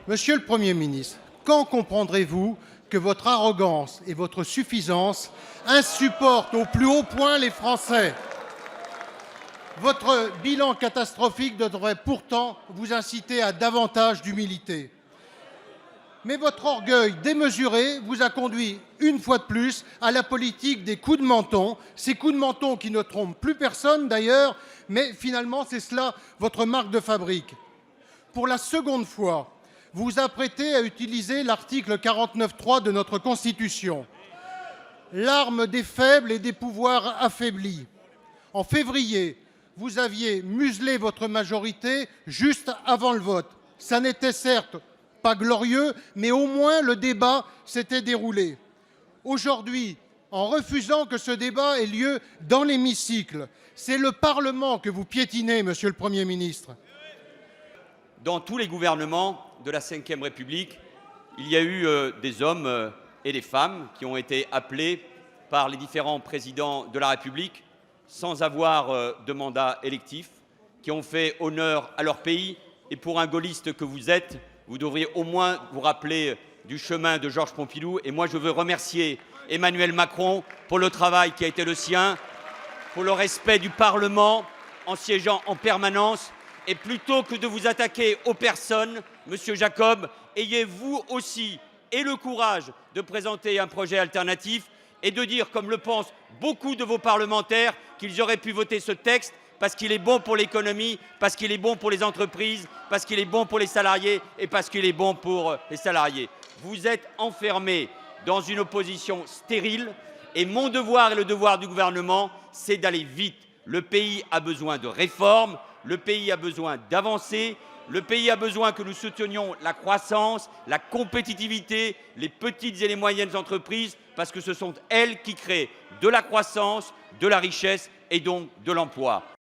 Monsieur le Premier ministre, quand comprendrez-vous que votre arrogance et votre suffisance insupportent au plus haut point les Français? Votre bilan catastrophique devrait pourtant vous inciter à davantage d'humilité. Mais votre orgueil démesuré vous a conduit, une fois de plus, à la politique des coups de menton, ces coups de menton qui ne trompent plus personne d'ailleurs, mais finalement c'est cela votre marque de fabrique. Pour la seconde fois, vous vous apprêtez à utiliser l'article 49.3 de notre Constitution, l'arme des faibles et des pouvoirs affaiblis. En février, vous aviez muselé votre majorité juste avant le vote. Ça n'était certes pas glorieux, mais au moins le débat s'était déroulé. Aujourd'hui, en refusant que ce débat ait lieu dans l'hémicycle, c'est le Parlement que vous piétinez, Monsieur le Premier ministre. Dans tous les gouvernements de la Ve République, il y a eu des hommes et des femmes qui ont été appelés par les différents présidents de la République sans avoir de mandat électif, qui ont fait honneur à leur pays. Et pour un gaulliste que vous êtes, vous devriez au moins vous rappeler du chemin de Georges Pompidou. Et moi, je veux remercier Emmanuel Macron pour le travail qui a été le sien, pour le respect du Parlement en siégeant en permanence. Et plutôt que de vous attaquer aux personnes, Monsieur Jacob, ayez vous aussi et le courage de présenter un projet alternatif et de dire, comme le pensent beaucoup de vos parlementaires, qu'ils auraient pu voter ce texte parce qu'il est bon pour l'économie, parce qu'il est bon pour les entreprises, parce qu'il est bon pour les salariés et parce qu'il est bon pour les salariés. Vous êtes enfermés dans une opposition stérile et mon devoir et le devoir du gouvernement, c'est d'aller vite. Le pays a besoin de réformes, le pays a besoin d'avancer, le pays a besoin que nous soutenions la croissance, la compétitivité, les petites et les moyennes entreprises, parce que ce sont elles qui créent de la croissance, de la richesse et donc de l'emploi.